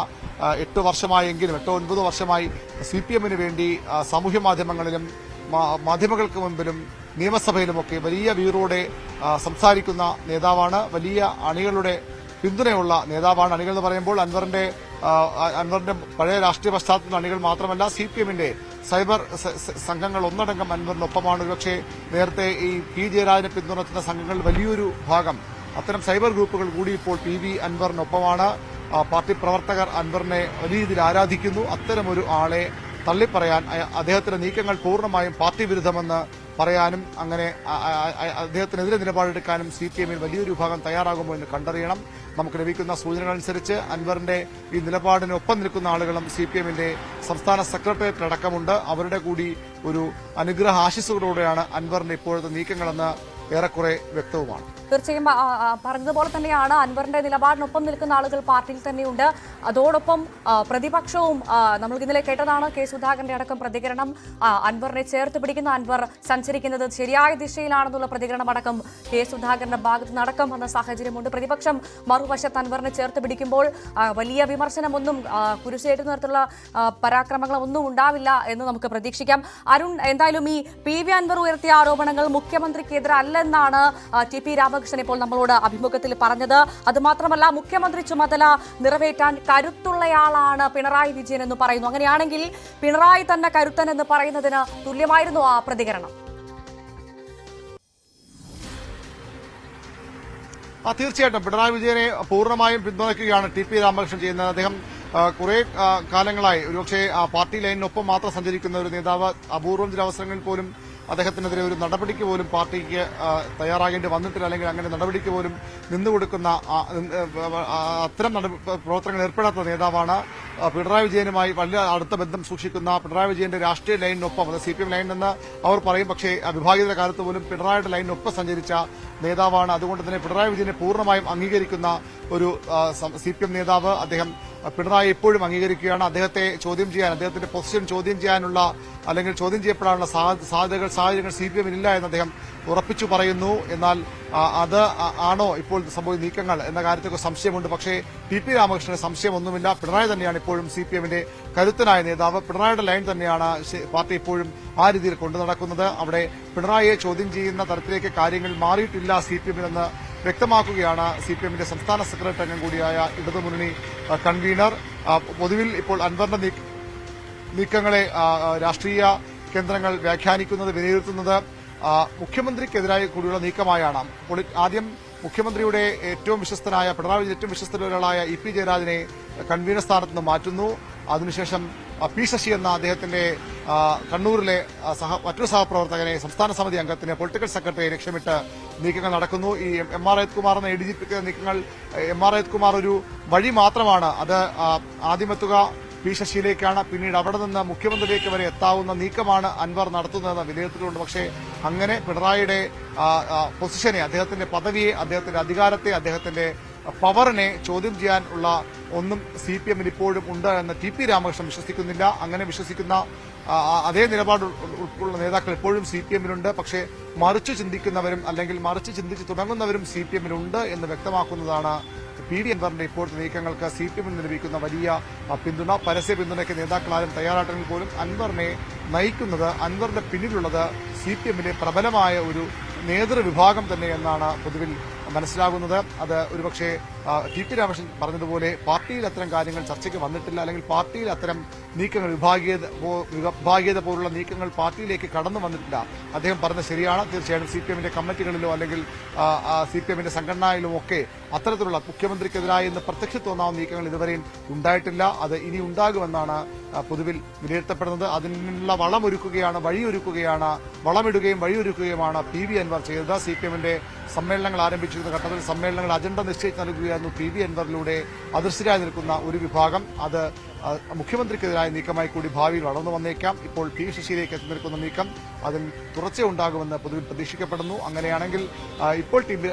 8 വർഷമായെങ്കിലും 8-9 വർഷമായി CPM-ന് വേണ്ടി സാമൂഹ്യ മാധ്യമങ്ങളിലും മാധ്യമങ്ങൾക്ക് മുൻപിലും നിയമസഭയിലുമൊക്കെ വലിയ വീറോടെ സംസാരിക്കുന്ന നേതാവാണ്. വലിയ അണികളുടെ പിന്തുണയുള്ള നേതാവാണ്. അണികൾ എന്ന് പറയുമ്പോൾ അൻവറിന്റെ പഴയ രാഷ്ട്രീയ പശ്ചാത്തലത്തിലുള്ള അണികൾ മാത്രമല്ല, CPM-ന്റെ സൈബർ സംഘങ്ങൾ ഒന്നടങ്കം അൻവറിനൊപ്പമാണ്. ഒരുപക്ഷെ നേരത്തെ ഈ P ജയരാജനെ പിന്തുണക്കുന്ന സംഘങ്ങൾ വലിയൊരു ഭാഗം അത്തരം സൈബർ ഗ്രൂപ്പുകൾ കൂടി ഇപ്പോൾ PV അൻവറിനൊപ്പമാണ്. പാർട്ടി പ്രവർത്തകർ അൻവറിനെ വലിയ രീതിയിൽ ആരാധിക്കുന്നു. അത്തരമൊരു ആളെ തള്ളിപ്പറയാൻ, അദ്ദേഹത്തിന്റെ നീക്കങ്ങൾ പൂർണ്ണമായും പാർട്ടി വിരുദ്ധമെന്ന് പറയാനും അങ്ങനെ അദ്ദേഹത്തിനെതിരെ നിലപാടെടുക്കാനും CPM-ൽ വലിയൊരു വിഭാഗം തയ്യാറാകുമോ എന്ന് കണ്ടറിയണം. നമുക്ക് ലഭിക്കുന്ന സൂചനകളനുസരിച്ച് അൻവറിന്റെ ഈ നിലപാടിനൊപ്പം നിൽക്കുന്ന ആളുകളും CPM-ന്റെ സംസ്ഥാന സെക്രട്ടേറിയറ്റ് അടക്കമുണ്ട്. അവരുടെ കൂടി ഒരു അനുഗ്രഹ ആശിസ്സുകളോടെയാണ് അൻവറിന്റെ ഇപ്പോഴത്തെ നീക്കങ്ങളെന്ന് ഏറെക്കുറെ വ്യക്തവുമാണ്. തീർച്ചയായും പറഞ്ഞതുപോലെ തന്നെയാണ് അൻവറിന്റെ നിലപാടിനൊപ്പം നിൽക്കുന്ന ആളുകൾ പാർട്ടിയിൽ തന്നെയുണ്ട്. അതോടൊപ്പം പ്രതിപക്ഷവും നമ്മൾ ഇന്നലെ കേട്ടതാണ് കെ സുധാകരന്റെ അടക്കം പ്രതികരണം. അൻവറിനെ ചേർത്ത് പിടിക്കുന്ന, അൻവർ സഞ്ചരിക്കുന്നത് ശരിയായ ദിശയിലാണെന്നുള്ള പ്രതികരണം അടക്കം കെ സുധാകരന്റെ ഭാഗത്ത് നടക്കം വന്ന സാഹചര്യമുണ്ട്. പ്രതിപക്ഷം മറുവശത്ത് അൻവറിനെ ചേർത്ത് പിടിക്കുമ്പോൾ വലിയ വിമർശനമൊന്നും, കുരിശേറ്റുന്ന തരത്തിലുള്ള പരാക്രമങ്ങളൊന്നും ഉണ്ടാവില്ല എന്ന് നമുക്ക് പ്രതീക്ഷിക്കാം. അരുൺ, എന്തായാലും ഈ PV അൻവർ ഉയർത്തിയ ആരോപണങ്ങൾ മുഖ്യമന്ത്രിക്കെതിരല്ലെന്നാണ് TP രാമകൃഷ്ണൻ ഇപ്പോൾ നമ്മളോട് അഭിമുഖത്തിൽ പറഞ്ഞത്. അതുമാത്രമല്ല, മുഖ്യമന്ത്രി ചുമതല നിറവേറ്റാൻ കരുത്തുള്ളയാളാണ് പിണറായി വിജയൻ എന്ന് പറയുന്നു. അങ്ങനെയാണെങ്കിൽ പിണറായി തന്നെ കരുത്തൻ എന്ന് പറയുന്നതിന് തുല്യമായിരുന്നു ആ പ്രതികരണം. തീർച്ചയായിട്ടും പിണറായി വിജയനെ പൂർണ്ണമായും പിന്തുണയ്ക്കുകയാണ് TP രാമകൃഷ്ണൻ ചെയ്യുന്നത്. അദ്ദേഹം കുറെ കാലങ്ങളായി ഒരുപക്ഷെ പാർട്ടി ലൈനിനൊപ്പം മാത്രം സഞ്ചരിക്കുന്ന ഒരു നേതാവ്. അപൂർവം ചില അവസരങ്ങളിൽ പോലും അദ്ദേഹത്തിനെതിരെ ഒരു നടപടിക്ക് പോലും പാർട്ടിക്ക് തയ്യാറാകേണ്ടി വന്നിട്ടില്ല, അല്ലെങ്കിൽ അങ്ങനെ നടപടിക്ക് പോലും നിന്നുകൊടുക്കുന്ന അത്തരം പ്രവർത്തനങ്ങൾ ഏർപ്പെടാത്ത നേതാവാണ്. പിണറായി വിജയനുമായി വലിയ അടുത്ത ബന്ധം സൂക്ഷിക്കുന്ന, പിണറായി വിജയന്റെ രാഷ്ട്രീയ ലൈനിനൊപ്പം, അത് CPM ലൈനിനെന്ന് അവർ പറയും, പക്ഷേ വിഭാഗീയത കാലത്ത് പോലും പിണറായിയുടെ ലൈനിനൊപ്പം സഞ്ചരിച്ച നേതാവാണ്. അതുകൊണ്ട് തന്നെ പിണറായി വിജയനെ പൂർണ്ണമായും അംഗീകരിക്കുന്ന ഒരു CPM നേതാവ്. അദ്ദേഹം പിണറായി എപ്പോഴും അംഗീകരിക്കുകയാണ്. അദ്ദേഹത്തെ ചോദ്യം ചെയ്യാൻ, അദ്ദേഹത്തിന്റെ പൊസിഷൻ ചോദ്യം ചെയ്യാനുള്ള അല്ലെങ്കിൽ ചോദ്യം ചെയ്യപ്പെടാനുള്ള സാഹചര്യങ്ങൾ CPM ഇല്ല എന്ന് അദ്ദേഹം ഉറപ്പിച്ചു പറയുന്നു. എന്നാൽ അത് ആണോ ഇപ്പോൾ സംഭവിച്ച നീക്കങ്ങൾ എന്ന കാര്യത്തിൽ സംശയമുണ്ട്. പക്ഷേ TP രാമകൃഷ്ണന് സംശയമൊന്നുമില്ല. പിണറായി തന്നെയാണ് ഇപ്പോഴും CPM-ന്റെ കരുത്തനായ നേതാവ്. പിണറായിയുടെ ലൈൻ തന്നെയാണ് പാർട്ടി ഇപ്പോഴും ആ രീതിയിൽ കൊണ്ടു നടക്കുന്നത്. അവിടെ പിണറായിയെ ചോദ്യം ചെയ്യുന്ന തരത്തിലേക്ക് കാര്യങ്ങൾ മാറിയിട്ടില്ല CPM-നെന്ന് വ്യക്തമാക്കുകയാണ് CPM-ന്റെ സംസ്ഥാന സെക്രട്ടറി അംഗം കൂടിയായ ഇടതുമുന്നണി കൺവീനർ. പൊതുവിൽ ഇപ്പോൾ അൻവറിന്റെ നീക്കങ്ങളെ രാഷ്ട്രീയ കേന്ദ്രങ്ങൾ വ്യാഖ്യാനിക്കുന്നത്, വിലയിരുത്തുന്നത് മുഖ്യമന്ത്രിക്കെതിരായി കൂടിയുള്ള നീക്കമായാണ്. ആദ്യം മുഖ്യമന്ത്രിയുടെ ഏറ്റവും വിശ്വസ്തനായ, പിണറായി വിജയൻ ഏറ്റവും വിശ്വസ്തനായ ഒരാളായ EP ജയരാജനെ കൺവീനർ സ്ഥാനത്ത് നിന്ന് മാറ്റുന്നു. അതിനുശേഷം P ശശി എന്ന അദ്ദേഹത്തിന്റെ കണ്ണൂരിലെ മറ്റൊരു സഹപ്രവർത്തകനെ, സംസ്ഥാന സമിതി അംഗത്തിനെ, പൊളിറ്റിക്കൽ സെക്രട്ടറിയെ ലക്ഷ്യമിട്ട് നീക്കങ്ങൾ നടക്കുന്നു. ഈ MR അജിത് കുമാർ എന്ന ADGP നീക്കങ്ങൾ, MR അജിത് കുമാർ ഒരു വഴി മാത്രമാണ്. അത് ആദ്യമെത്തുക P ശശിയിലേക്കാണ്. പിന്നീട് അവിടെ നിന്ന് മുഖ്യമന്ത്രിയിലേക്ക് വരെ എത്താവുന്ന നീക്കമാണ് അൻവർ നടത്തുന്നതെന്ന് വിലയിരുത്തലുണ്ട്. പക്ഷേ അങ്ങനെ പിണറായിയുടെ പൊസിഷനെ, അദ്ദേഹത്തിന്റെ പദവിയെ, അദ്ദേഹത്തിന്റെ അധികാരത്തെ, അദ്ദേഹത്തിന്റെ പവറിനെ ചോദ്യം ചെയ്യാനുള്ള ഒന്നും CPM-ൽ ഇപ്പോഴും ഉണ്ട് എന്ന് TP രാമകൃഷ്ണൻ വിശ്വസിക്കുന്നില്ല. അങ്ങനെ വിശ്വസിക്കുന്ന അതേ നിലപാട് ഉൾക്കൊള്ളുന്ന നേതാക്കൾ എപ്പോഴും CPM-ലുണ്ട്. പക്ഷേ മറിച്ച് ചിന്തിക്കുന്നവരും അല്ലെങ്കിൽ മറിച്ച് ചിന്തിച്ച് തുടങ്ങുന്നവരും CPM-ലുണ്ട് എന്ന് വ്യക്തമാക്കുന്നതാണ് PV അൻവറിന്റെ ഇപ്പോഴത്തെ നീക്കങ്ങൾക്ക് CPM-ൽ ലഭിക്കുന്ന വലിയ പിന്തുണ. പരസ്യ പിന്തുണയ്ക്ക് നേതാക്കളാരും തയ്യാറാട്ടെങ്കിൽ പോലും അൻവറിനെ നയിക്കുന്നത്, അൻവറിന്റെ പിന്നിലുള്ളത് CPM-ലെ പ്രബലമായ ഒരു നേതൃവിഭാഗം തന്നെ എന്നാണ് പൊതുവിൽ മനസ്സിലാകുന്നത്. അത് ഒരുപക്ഷെ TP രാമകൃഷ്ണൻ പറഞ്ഞതുപോലെ പാർട്ടിയിൽ അത്തരം കാര്യങ്ങൾ ചർച്ചയ്ക്ക് വന്നിട്ടില്ല, അല്ലെങ്കിൽ പാർട്ടിയിൽ അത്തരം നീക്കങ്ങൾ, വിഭാഗീയത പോലുള്ള നീക്കങ്ങൾ പാർട്ടിയിലേക്ക് കടന്നു വന്നിട്ടില്ല. അദ്ദേഹം പറഞ്ഞത് ശരിയാണ്. തീർച്ചയായും CPM-ന്റെ കമ്മിറ്റികളിലോ അല്ലെങ്കിൽ CPM-ന്റെ സംഘടനയിലും ഒക്കെ അത്തരത്തിലുള്ള മുഖ്യമന്ത്രിക്കെതിരായി എന്ന് പ്രത്യക്ഷ തോന്നാവുന്ന നീക്കങ്ങൾ ഇതുവരെയും ഉണ്ടായിട്ടില്ല. അത് ഇനി ഉണ്ടാകുമെന്നാണ് പൊതുവിൽ വിലയിരുത്തപ്പെടുന്നത്. അതിനുള്ള വഴിയൊരുക്കുകയാണ്, വളമിടുകയും വഴിയൊരുക്കുകയുമാണ് PV അൻവർ ചെയ്തത്. CPM-ന്റെ സമ്മേളനങ്ങൾ ആരംഭിച്ചിരുന്ന ഘട്ടത്തിൽ സമ്മേളനങ്ങൾ അജണ്ട നിശ്ചയിച്ച് നൽകുകയായിരുന്നു PV അൻവറിലൂടെ അദൃശ്യരായി നിൽക്കുന്ന ഒരു വിഭാഗം. അത് മുഖ്യമന്ത്രിക്കെതിരായ നീക്കമായി കൂടി ഭാവിയിൽ വളർന്നു വന്നേക്കാം. ഇപ്പോൾ പി ശശിയിലേക്ക് എത്തി നിൽക്കുന്ന നീക്കം അതിൽ തുടർച്ചയുണ്ടാകുമെന്ന് പൊതുവിൽ പ്രതീക്ഷിക്കപ്പെടുന്നു. അങ്ങനെയാണെങ്കിൽ ഇപ്പോൾ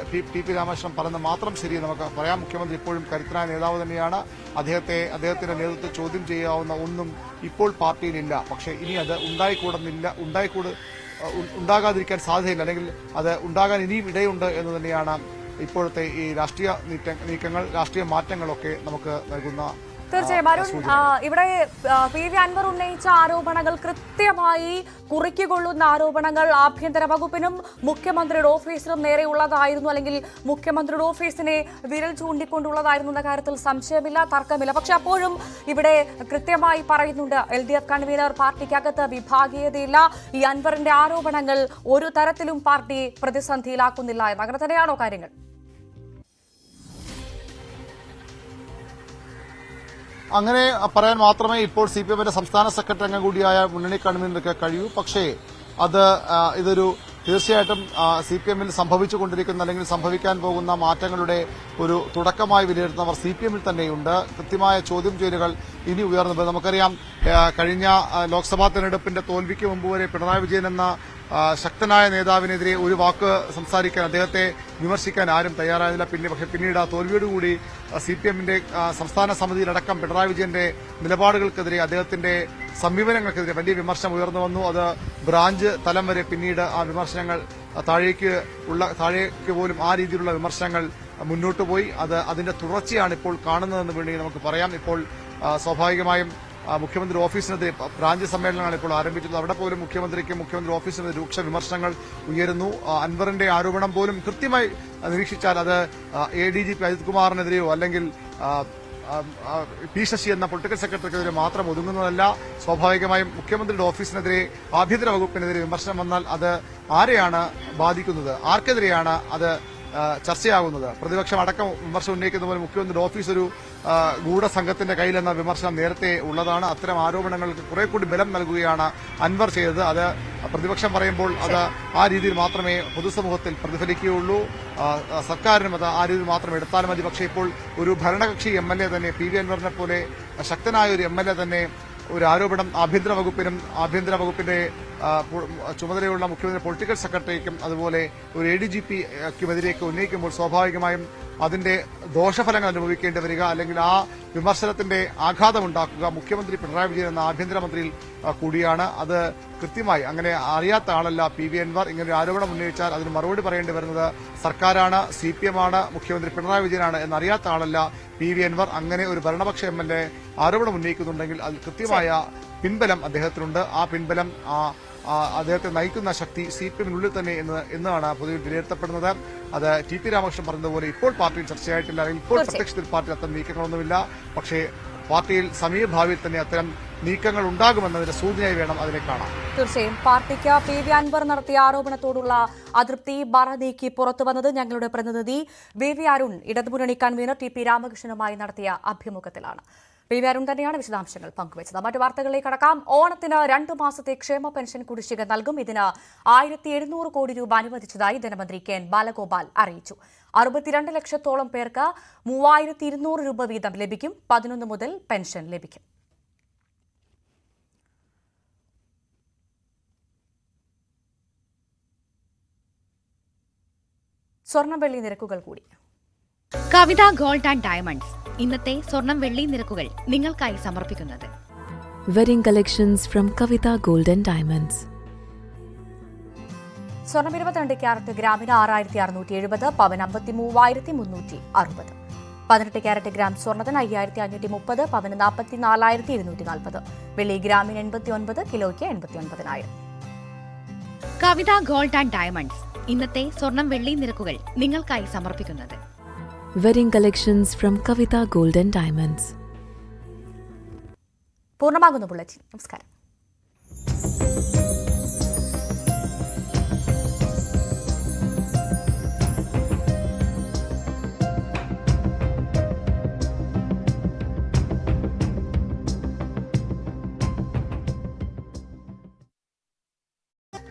ടി പി രാമകൃഷ്ണൻ പറഞ്ഞ മാത്രം ശരി നമുക്ക് പറയാം. മുഖ്യമന്ത്രി ഇപ്പോഴും കരുത്തനായ നേതാവ് തന്നെയാണ്. അദ്ദേഹത്തിന്റെ നേതൃത്വത്തെ ചോദ്യം ചെയ്യാവുന്ന ഒന്നും ഇപ്പോൾ പാർട്ടിയിലില്ല. പക്ഷേ ഇനി അത് ഉണ്ടാകാതിരിക്കാൻ സാധ്യതയില്ല, അല്ലെങ്കിൽ അത് ഉണ്ടാകാൻ ഇനിയും ഇടയുണ്ട് എന്ന് തന്നെയാണ് ഇപ്പോഴത്തെ ഈ രാഷ്ട്രീയ നീക്കങ്ങൾ, രാഷ്ട്രീയ മാറ്റങ്ങളൊക്കെ നമുക്ക് നൽകുന്ന. തീർച്ചയായും അരുൺ, ഇവിടെ പി വി അൻവർ ഉന്നയിച്ച ആരോപണങ്ങൾ കൃത്യമായി കുറിക്കുകൊള്ളുന്ന ആരോപണങ്ങൾ ആഭ്യന്തര വകുപ്പിനും മുഖ്യമന്ത്രിയുടെ ഓഫീസിനും നേരെയുള്ളതായിരുന്നു, അല്ലെങ്കിൽ മുഖ്യമന്ത്രിയുടെ ഓഫീസിനെ വിരൽ ചൂണ്ടിക്കൊണ്ടുള്ളതായിരുന്നു എന്ന കാര്യത്തിൽ സംശയമില്ല, തർക്കമില്ല. പക്ഷെ അപ്പോഴും ഇവിടെ കൃത്യമായി പറയുന്നുണ്ട് LDF കൺവീനർ പാർട്ടിക്കകത്ത് വിഭാഗീയതയില്ല, ഈ അൻവറിന്റെ ആരോപണങ്ങൾ ഒരു തരത്തിലും പാർട്ടി പ്രതിസന്ധിയിലാക്കുന്നില്ല എന്ന്. അങ്ങനെ തന്നെയാണോ കാര്യങ്ങൾ? അങ്ങനെ പറയാൻ മാത്രമേ ഇപ്പോൾ CPMന്റെ സംസ്ഥാന സെക്രട്ടറി അംഗം കൂടിയായ മുന്നണി കൺവീനർക്ക് കഴിയൂ. പക്ഷേ ഇതൊരു തീർച്ചയായിട്ടും CPMൽ സംഭവിച്ചുകൊണ്ടിരിക്കുന്ന അല്ലെങ്കിൽ സംഭവിക്കാൻ പോകുന്ന മാറ്റങ്ങളുടെ ഒരു തുടക്കമായി വിലയിരുത്തുന്നവർ CPMൽ തന്നെയുണ്ട്. കൃത്യമായ ചോദ്യം ചെയ്യലുകൾ ഇനി ഉയർന്നു. നമുക്കറിയാം, കഴിഞ്ഞ ലോക്സഭാ തെരഞ്ഞെടുപ്പിന്റെ തോൽവിക്ക് മുമ്പ് വരെ പിണറായി വിജയൻ എന്ന ശക്തനായ നേതാവിനെതിരെ ഒരു വാക്ക് സംസാരിക്കാൻ, അദ്ദേഹത്തെ വിമർശിക്കാൻ ആരും തയ്യാറായതില്ല. പക്ഷേ പിന്നീട് ആ തോൽവിയോടുകൂടി CPMന്റെ സംസ്ഥാന സമിതിയിലടക്കം പിണറായി വിജയന്റെ നിലപാടുകൾക്കെതിരെ, അദ്ദേഹത്തിന്റെ സമീപനങ്ങൾക്കെതിരെ വലിയ വിമർശനം ഉയർന്നു വന്നു. അത് ബ്രാഞ്ച് തലം വരെ പിന്നീട് ആ വിമർശനങ്ങൾ താഴേക്ക് പോലും ആ രീതിയിലുള്ള വിമർശനങ്ങൾ മുന്നോട്ട് പോയി. അതിന്റെ തുടർച്ചയാണ് ഇപ്പോൾ കാണുന്നതെന്ന് വേണ്ടി നമുക്ക് പറയാം. ഇപ്പോൾ സ്വാഭാവികമായും മുഖ്യമന്ത്രി ഓഫീസിനെതിരെ ബ്രാഞ്ച് സമ്മേളനമാണ് ഇപ്പോൾ ആരംഭിച്ചത്. അവിടെ പോലും മുഖ്യമന്ത്രി ഓഫീസിനെതിരെ രൂക്ഷ വിമർശനങ്ങൾ ഉയരുന്നു. അൻവറിന്റെ ആരോപണം പോലും കൃത്യമായി നിരീക്ഷിച്ചാൽ അത് ADGP അജിത് കുമാറിനെതിരെയോ അല്ലെങ്കിൽ പി ശശി എന്ന പൊളിറ്റിക്കൽ സെക്രട്ടറിക്കെതിരെ മാത്രം ഒതുങ്ങുന്നതല്ല. സ്വാഭാവികമായും മുഖ്യമന്ത്രിയുടെ ഓഫീസിനെതിരെ, ആഭ്യന്തര വകുപ്പിനെതിരെ വിമർശനം വന്നാൽ അത് ആരെയാണ് ബാധിക്കുന്നത്, ആർക്കെതിരെയാണ് അത് ചർച്ചയാകുന്നത്? പ്രതിപക്ഷം അടക്കം വിമർശനം ഉന്നയിക്കുന്ന പോലെ മുഖ്യമന്ത്രിയുടെ ഓഫീസ് ഒരു ഗൂഢസംഘത്തിന്റെ കയ്യിലെന്ന വിമർശനം നേരത്തെ ഉള്ളതാണ്. അത്തരം ആരോപണങ്ങൾക്ക് കുറെ കൂടി ബലം നൽകുകയാണ് അൻവർ ചെയ്തത്. അത് പ്രതിപക്ഷം പറയുമ്പോൾ അത് ആ രീതിയിൽ മാത്രമേ പൊതുസമൂഹത്തിൽ പ്രതിഫലിക്കുകയുള്ളൂ. സർക്കാരിനും അത് ആ രീതിയിൽ മാത്രം എടുത്താൽ മതി. പക്ഷേ ഇപ്പോൾ ഒരു ഭരണകക്ഷി MLA തന്നെ, PV അൻവറിനെ പോലെ ശക്തനായ ഒരു MLA തന്നെ ഒരു ആരോപണം ആഭ്യന്തര വകുപ്പിന്റെ ചുമതലയുള്ള മുഖ്യമന്ത്രി പൊളിറ്റിക്കൽ സെക്രട്ടറിക്കും അതുപോലെ ഒരു ADGPക്കുമെതിരെയൊക്കെ ഉന്നയിക്കുമ്പോൾ സ്വാഭാവികമായും അതിന്റെ ദോഷഫലങ്ങൾ അനുഭവിക്കേണ്ടി വരിക, അല്ലെങ്കിൽ ആ വിമർശനത്തിന്റെ ആഘാതമുണ്ടാക്കുക മുഖ്യമന്ത്രി പിണറായി വിജയൻ എന്ന ആഭ്യന്തരമന്ത്രിയിൽ കൂടിയാണ്. അത് കൃത്യമായി അങ്ങനെ അറിയാത്ത ആളല്ല PV അൻവർ. ഇങ്ങനെ ഒരു ആരോപണം ഉന്നയിച്ചാൽ അതിന് മറുപടി പറയേണ്ടി വരുന്നത് സർക്കാരാണ്, CPM ആണ്, മുഖ്യമന്ത്രി പിണറായി വിജയനാണ് എന്നറിയാത്ത ആളല്ല PV അൻവർ. അങ്ങനെ ഒരു ഭരണപക്ഷ MLA ആരോപണം ഉന്നയിക്കുന്നുണ്ടെങ്കിൽ അതിൽ കൃത്യമായ പിൻബലം അദ്ദേഹത്തിനുണ്ട്. ആ പിൻബലം അദ്ദേഹത്തെ നയിക്കുന്ന ശക്തി CPMനുള്ളിൽ തന്നെ എന്നാണ് പൊതുവെ വിലയിരുത്തപ്പെടുന്നത്. അത് TP രാമകൃഷ്ണൻ പറഞ്ഞതുപോലെ ഇപ്പോൾ പാർട്ടിയിൽ ചർച്ചയായിട്ടില്ല, അല്ലെങ്കിൽ ഇപ്പോൾ പ്രത്യക്ഷത്തിൽ പാർട്ടിയിൽ അത്തരം നീക്കങ്ങളൊന്നുമില്ല. പക്ഷേ പാർട്ടിയിൽ സമീപഭാവിയിൽ തന്നെ അത്തരം നീക്കങ്ങൾ ഉണ്ടാകുമെന്നതിന്റെ സൂചനയായി വേണം അതിനെ കാണാം. തീർച്ചയായും പാർട്ടിക്ക് PV അൻവർ നടത്തിയ ആരോപണത്തോടുള്ള അതൃപ്തി നീക്കി പുറത്തു വന്നത് ഞങ്ങളുടെ പ്രതിനിധി VV അരുൺ ഇടതുമുന്നണി കൺവീനർ TP രാമകൃഷ്ണനുമായി നടത്തിയ അഭിമുഖത്തിലാണ്. VV അരുൺ തന്നെയാണ് വിശദാംശങ്ങൾ പങ്കുവച്ചത്. മറ്റു വാർത്തകളിലേക്ക് കടക്കാം. ഓണത്തിന് 2 മാസത്തെ ക്ഷേമ പെൻഷൻ കുടിശ്ശിക നൽകും. ഇതിന് 1700 കോടി രൂപ അനുവദിച്ചതായി ധനമന്ത്രി KN ബാലഗോപാൽ അറിയിച്ചു. 62 ലക്ഷത്തോളം പേർക്ക് 3200 രൂപ വീതം ലഭിക്കും. 11 മുതൽ പെൻഷൻ ലഭിക്കും. സ്വർണം വെള്ളി നിരക്കുകൾ കൂടി. കവിത ഗോൾഡ് ആൻഡ് ഡയമണ്ട്സ് ഇന്നത്തെ സ്വർണം വെള്ളി നിരക്കുകൾ നിങ്ങൾക്കായി സമർപ്പിക്കുന്നത് wedding collections from Kavitha gold and diamonds. സ്വർണം 22 ക്യാരറ്റ് ഗ്രാമിന് 6670, പവൻ 53,360. 18 ക്യാരറ്റ് ഗ്രാം സ്വർണത്തിന് 5530, പവന് 44,240. വെള്ളി ഗ്രാമിന് 89, കിലോയ്ക്ക് 89,000. കവിത ഗോൾഡ് ആൻഡ് ഡയമണ്ട്സ് ഇന്നത്തെ സ്വർണം വെള്ളി നിരക്കുകൾ നിങ്ങൾക്കായി സമർപ്പിക്കുന്നത് wedding collections from Kavitha gold and diamonds. പൂർണ്ണമാകുന്നു ബുള്ളറ്റിൻ. നമസ്കാരം.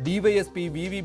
DYSP VV